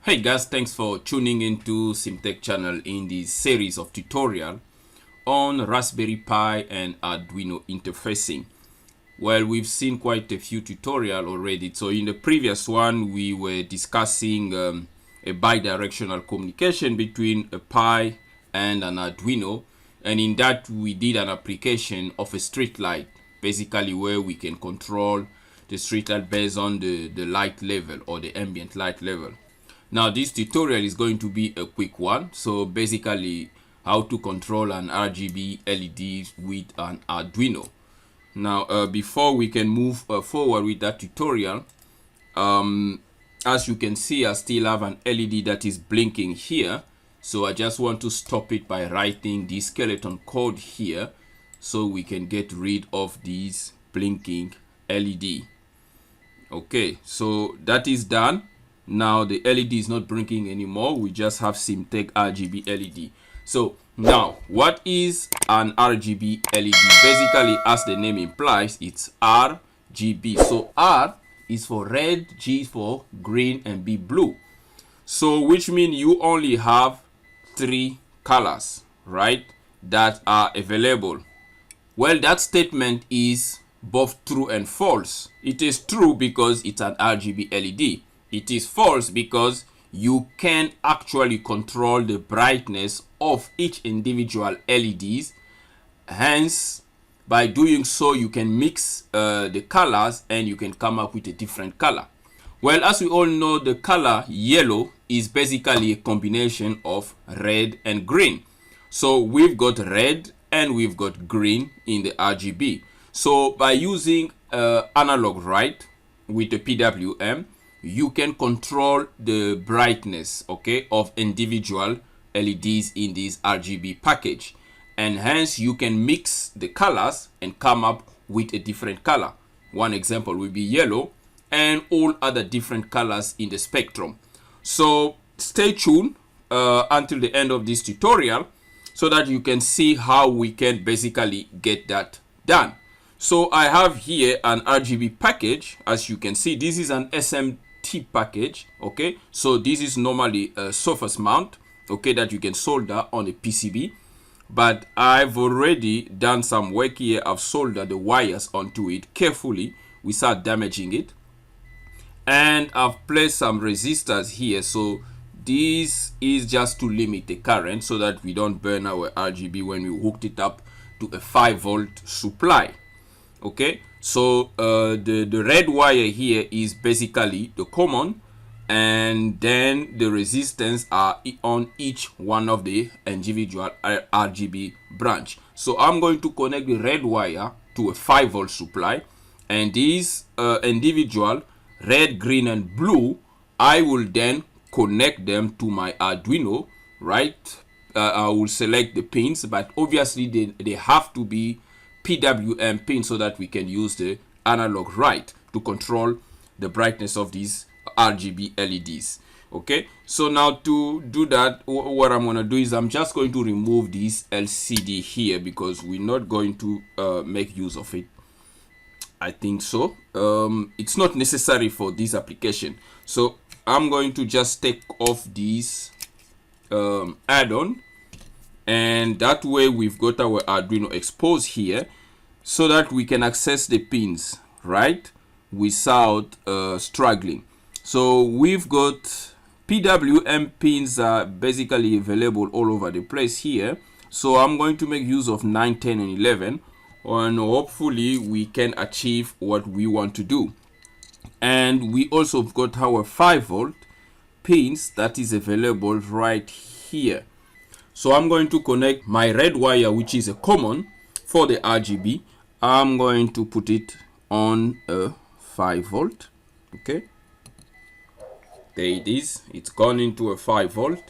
Hey guys, thanks for tuning into CMTEQ channel in this series of tutorial on Raspberry Pi and Arduino interfacing. Well, we've seen quite a few tutorials already. So in the previous one, we were discussing a bidirectional communication between a Pi and an Arduino. And in that, we did an application of a street light, basically where we can control the street light based on the light level or the ambient light level. Now this tutorial is going to be a quick one. So basically how to control an RGB LED with an Arduino. Now before we can move forward with that tutorial, as you can see, I still have an LED that is blinking here. So I just want to stop it by writing the skeleton code here so we can get rid of this blinking LED. Okay, so that is done. Now the LED is not blinking anymore. We just have CMTEQ RGB LED. So now, what is an RGB LED? Basically, as the name implies, it's RGB. So R is for red, G for green, and B blue. So which means you only have 3 colors, right, that are available. Well, that statement is both true and false. It is true because it's an RGB LED. It is false because you can actually control the brightness of each individual LEDs. Hence, by doing so, you can mix the colors and you can come up with a different color. Well, as we all know, the color yellow is basically a combination of red and green. So we've got red and we've got green in the RGB. So by using analog, right, with the PWM, you can control the brightness, okay, of individual LEDs in this RGB package, and hence you can mix the colors and come up with a different color. One example will be yellow and all other different colors in the spectrum. So stay tuned until the end of this tutorial so that you can see how we can basically get that done. So I have here an RGB package. As you can see, this is an SMT package. Okay, so this is normally a surface mount, okay, that you can solder on a PCB, but I've already done some work here. I've soldered the wires onto it carefully without damaging it, and I've placed some resistors here. So this is just to limit the current so that we don't burn our RGB when we hooked it up to a 5-volt supply. Okay, so the red wire here is basically the common, and then the resistance are on each one of the individual RGB branch. So I'm going to connect the red wire to a 5-volt supply, and these individual red, green, and blue, I will then connect them to my Arduino, right? I will select the pins, but obviously they have to be PWM pin so that we can use the analog right to control the brightness of these RGB LEDs. Okay, so now to do that, what I'm going to do is I'm just going to remove this LCD here because we're not going to make use of it. I think so. It's not necessary for this application. So I'm going to just take off this add-on, and that way we've got our Arduino exposed here so that we can access the pins, right, without struggling. So we've got PWM pins are basically available all over the place here. So I'm going to make use of 9, 10, and 11, and hopefully we can achieve what we want to do. And we also got our 5-volt pins that is available right here. So I'm going to connect my red wire, which is a common for the RGB. I'm going to put it on a 5-volt. Okay, there it is. It's gone into a 5-volt,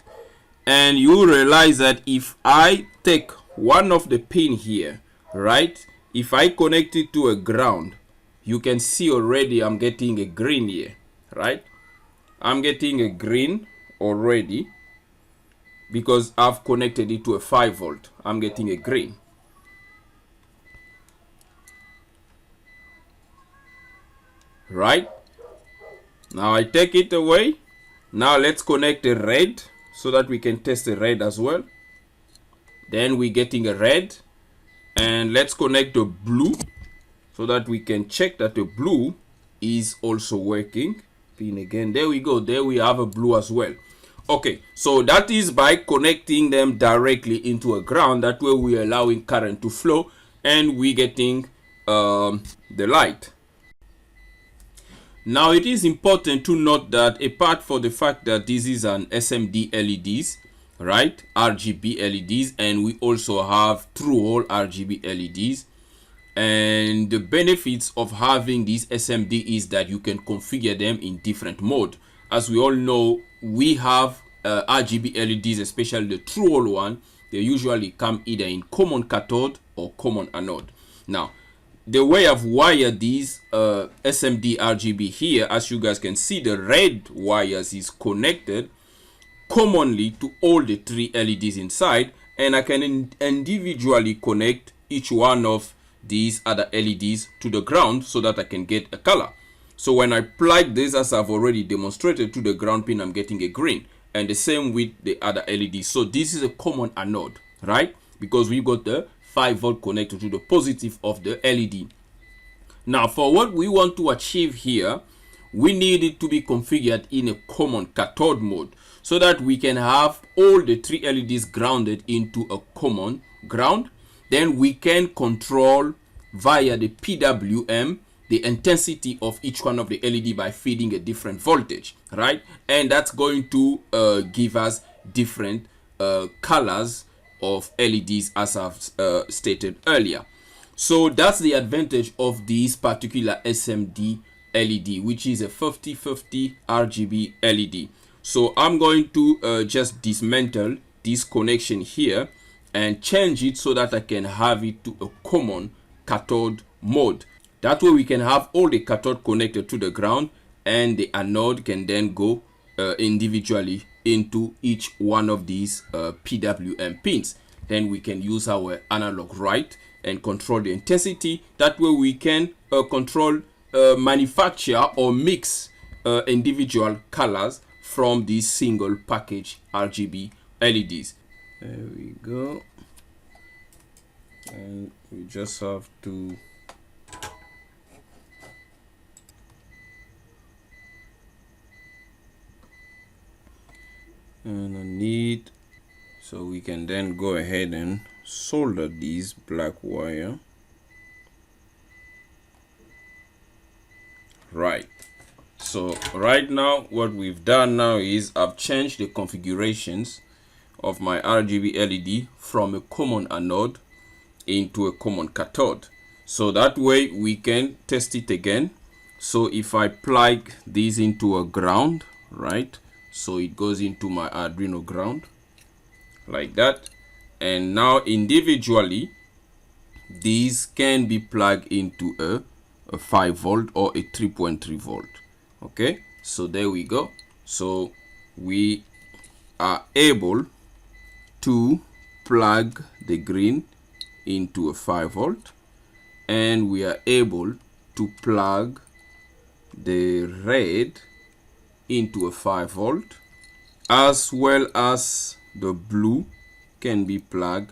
and you realize that if I take one of the pin here, right, if I connect it to a ground, you can see already I'm getting a green here, right? I'm getting a green already because I've connected it to a 5-volt. I'm getting a green. Right? Now I take it away. Now let's connect the red so that we can test the red as well. Then we're getting a red, and let's connect the blue so that we can check that the blue is also working. Pin again, there we go, there we have a blue as well. Okay, so that is by connecting them directly into a ground. That way we're allowing current to flow and we're getting the light. Now it is important to note that apart from the fact that this is an SMD LEDs, right, RGB LEDs, and we also have true hole RGB LEDs, and the benefits of having this SMD is that you can configure them in different mode. As we all know, we have RGB LEDs, especially the true hole one. They usually come either in common cathode or common anode. Now the way I've wired these SMD RGB here, as you guys can see, the red wires is connected commonly to all the three LEDs inside, and I can individually connect each one of these other LEDs to the ground so that I can get a color. So when I plug this, as I've already demonstrated, to the ground pin, I'm getting a green, and the same with the other LEDs. So this is a common anode, right? Because we got the 5-volt connected to the positive of the LED. Now for what we want to achieve here, we need it to be configured in a common cathode mode so that we can have all the three LEDs grounded into a common ground. Then we can control via the PWM the intensity of each one of the LED by feeding a different voltage, right? And that's going to give us different colors of LEDs, as I've stated earlier. So that's the advantage of this particular SMD LED, which is a 50/50 RGB LED. So I'm going to just dismantle this connection here and change it so that I can have it to a common cathode mode. That way we can have all the cathode connected to the ground, and the anode can then go individually into each one of these PWM pins. Then we can use our analog right and control the intensity. That way we can control, manufacture or mix individual colors from these single package RGB LEDs. There we go. And we just have to and I need, so we can then go ahead and solder these black wire. Right, so right now what we've done now is I've changed the configurations of my RGB LED from a common anode into a common cathode, so that way we can test it again. So if I plug these into a ground, right, so it goes into my Arduino ground like that, and now individually these can be plugged into a 5-volt or a 3.3 volt. Okay, so there we go. So we are able to plug the green into a 5-volt, and we are able to plug the red into a 5-volt, as well as the blue can be plugged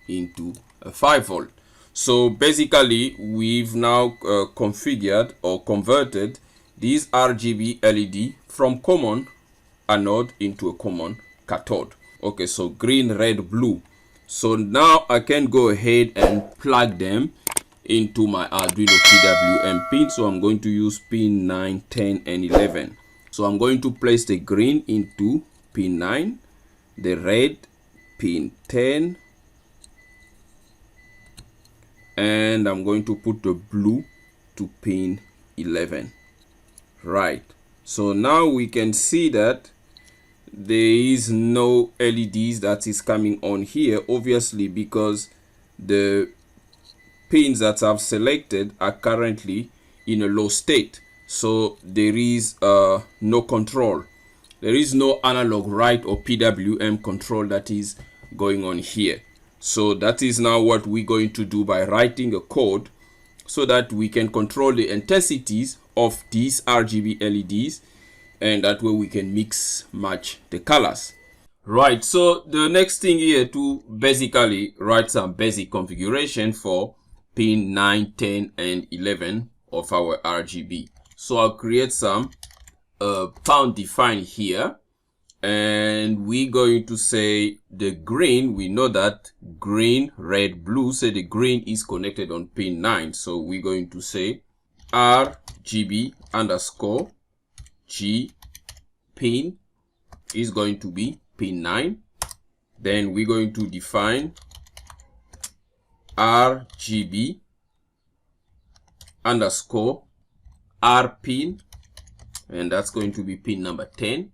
into a 5-volt. So basically we've now configured or converted these RGB LED from common anode into a common cathode. Okay, so green, red, blue. So now I can go ahead and plug them into my Arduino PWM pin. So I'm going to use pin 9, 10, and 11. So I'm going to place the green into pin 9, the red pin 10, and I'm going to put the blue to pin 11. Right, so now we can see that there is no LEDs that is coming on here, obviously because the pins that I've selected are currently in a low state. So there is no control. There is no analog right or PWM control that is going on here. So that is now what we're going to do by writing a code so that we can control the intensities of these RGB LEDs and that way we can mix match the colors. Right, so the next thing here to basically write some basic configuration for pin 9, 10 and 11 of our RGB. So I'll create some pound define here, and we're going to say the green, we know that green, red, blue, so the green is connected on pin 9. So we're going to say RGB underscore G pin is going to be pin 9. Then we're going to define RGB underscore R pin, and that's going to be pin number 10.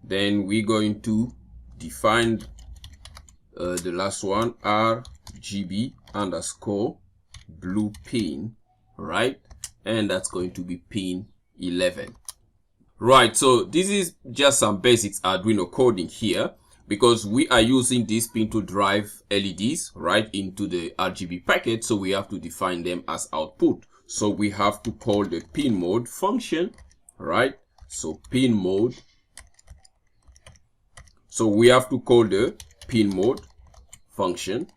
Then we're going to define the last one, RGB underscore blue pin, right? And that's going to be pin 11. Right, so this is just some basics Arduino coding here, because we are using this pin to drive LEDs right into the RGB packet, so we have to define them as output. So we have to call the pin mode function, right? So pin mode. So we have to call the pin mode function,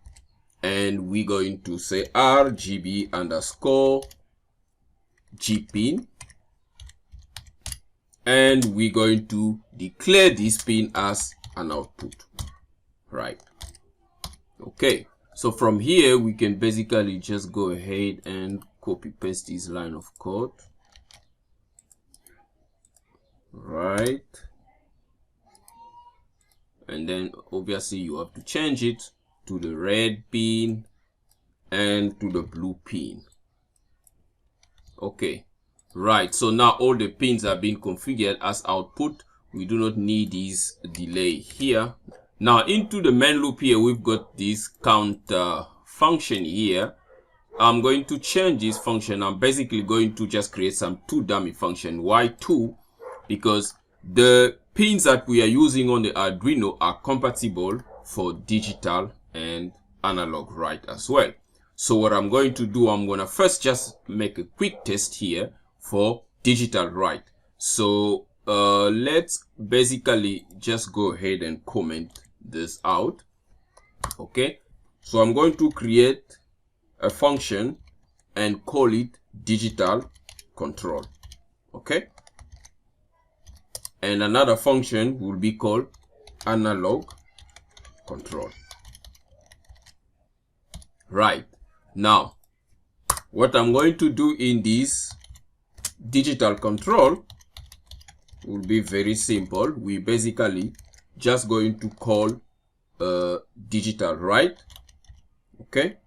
and we're going to say RGB underscore G pin, and we're going to declare this pin as an output, right? Okay, so from here we can basically just go ahead and copy paste this line of code, right? And then obviously you have to change it to the red pin and to the blue pin. Okay, right, so now all the pins are being configured as output. We do not need this delay here. Now into the main loop here, we've got this count function here. I'm going to change this function. I'm basically going to just create some two dummy function. Why two? Because the pins that we are using on the Arduino are compatible for digital and analog write as well. So what I'm going to do, I'm going to first just make a quick test here for digital write. So let's basically just go ahead and comment this out. Okay, so I'm going to create a function and call it digital control. Okay, and another function will be called analog control. Right, now what I'm going to do in this digital control will be very simple. We basically just going to call digital write. Okay,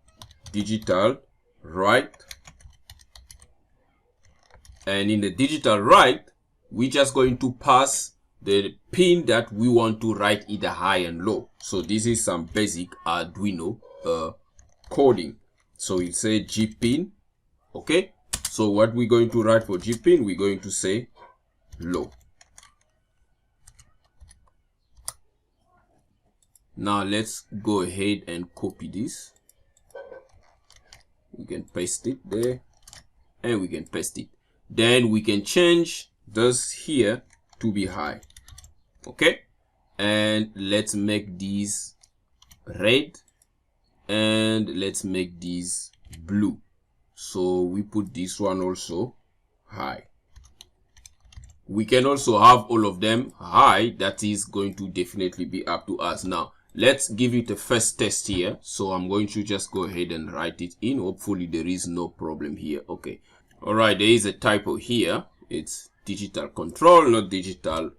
digital write, and in the digital write we're just going to pass the pin that we want to write either high and low. So this is some basic Arduino coding. So it say G pin. Okay, so what we're going to write for G pin, we're going to say low. Now let's go ahead and copy this. We can paste it there, and we can paste it. Then we can change this here to be high. Okay, and let's make these red, and let's make these blue. So we put this one also high. We can also have all of them high. That is going to definitely be up to us. Now let's give it a first test here. So I'm going to just go ahead and write it in. Hopefully there is no problem here. Okay, all right, there is a typo here. It's digital control, not digital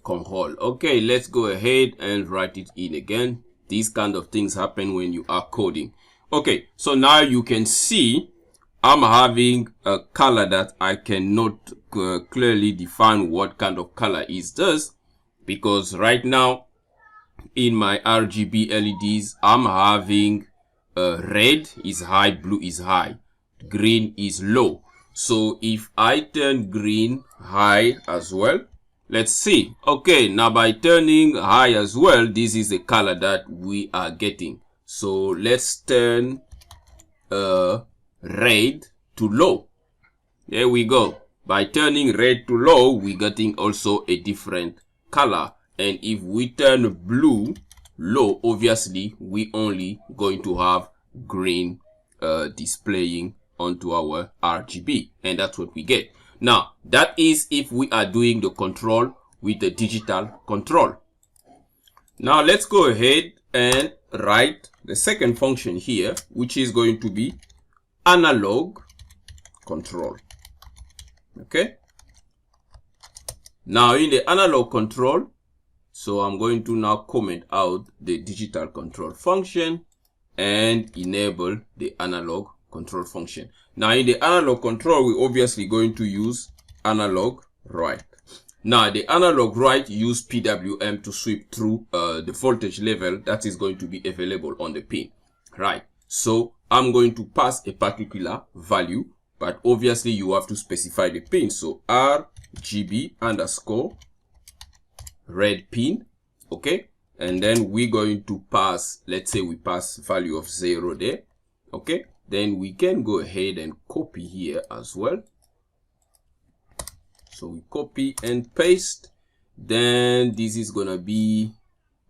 control. Okay, let's go ahead and write it in again. These kind of things happen when you are coding. Okay, so now you can see I'm having a color that I cannot clearly define what kind of color is this, because right now in my RGB LEDs I'm having red is high, blue is high, green is low. So if I turn green high as well, let's see. Okay, now by turning high as well, this is the color that we are getting. So let's turn red to low. There we go. By turning red to low, we're getting also a different color. And if we turn blue low, obviously we only going to have green displaying onto our RGB, and that's what we get. Now that is if we are doing the control with the digital control. Now let's go ahead and write the second function here, which is going to be analog control. Okay, now in the analog control, so I'm going to now comment out the digital control function and enable the analog control function. Now in the analog control, we're obviously going to use analog write. Now the analog write use PWM to sweep through the voltage level that is going to be available on the pin, right? So I'm going to pass a particular value, but obviously you have to specify the pin. So RGB underscore red pin, okay? And then we're going to pass, let's say we pass value of 0 there, okay? Then we can go ahead and copy here as well. So we copy and paste. Then this is gonna be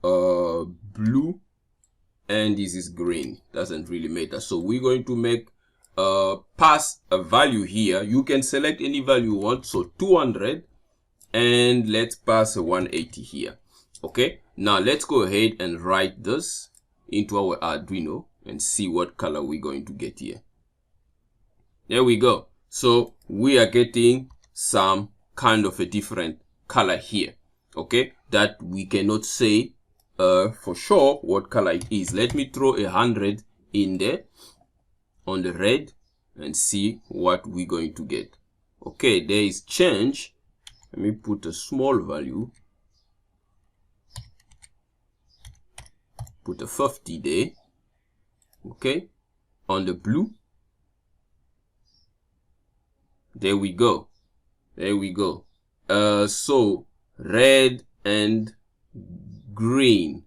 blue and this is green. Doesn't really matter. So we're going to make pass a value here. You can select any value you want. So 200, and let's pass a 180 here. Okay, now let's go ahead and write this into our Arduino and see what color we're going to get here. There we go. So we are getting some kind of a different color here, okay, that we cannot say for sure what color it is. Let me throw 100 in there on the red and see what we're going to get. Okay, there is change. Let me put a small value, put a 50 there, okay, on the blue. There we go. There we go. So red and green.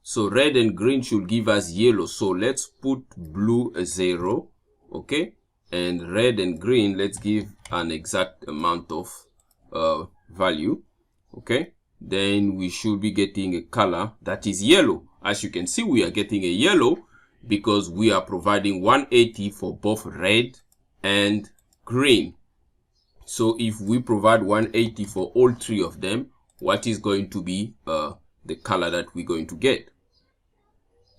So red and green should give us yellow. So let's put blue a 0, okay, and red and green, let's give an exact amount of value, okay. Then we should be getting a color that is yellow. As you can see, we are getting a yellow because we are providing 180 for both red and green. So if we provide 180 for all three of them, what is going to be the color that we're going to get?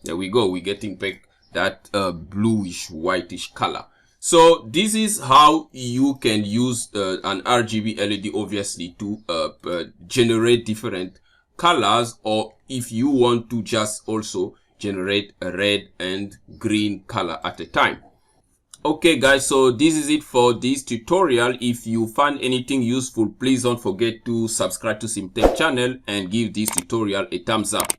There we go. We're getting back that bluish whitish color. So this is how you can use an RGB LED, obviously, to generate different colors, or if you want to just also generate a red and green color at a time. Okay guys, so this is it for this tutorial. If you find anything useful, please don't forget to subscribe to CMTEQ channel and give this tutorial a thumbs up.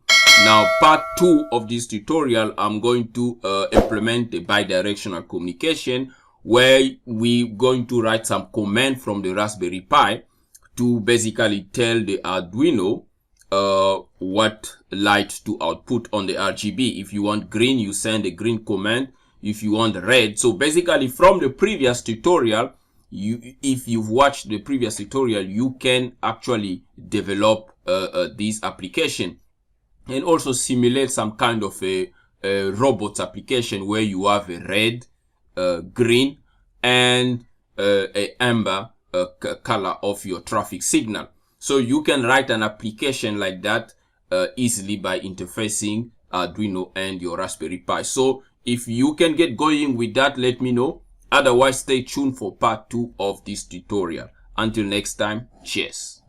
Now part 2 of this tutorial, I'm going to implement the bi-directional communication, where we're going to write some command from the Raspberry Pi to basically tell the Arduino what light to output on the RGB. If you want green, you send a green command. If you want red, so basically from the previous tutorial, if you've watched the previous tutorial, you can actually develop this application and also simulate some kind of a robot application where you have a red, green, and a amber color of your traffic signal. So you can write an application like that easily by interfacing Arduino and your Raspberry Pi. So if you can get going with that, let me know. Otherwise, stay tuned for part 2 of this tutorial. Until next time, cheers.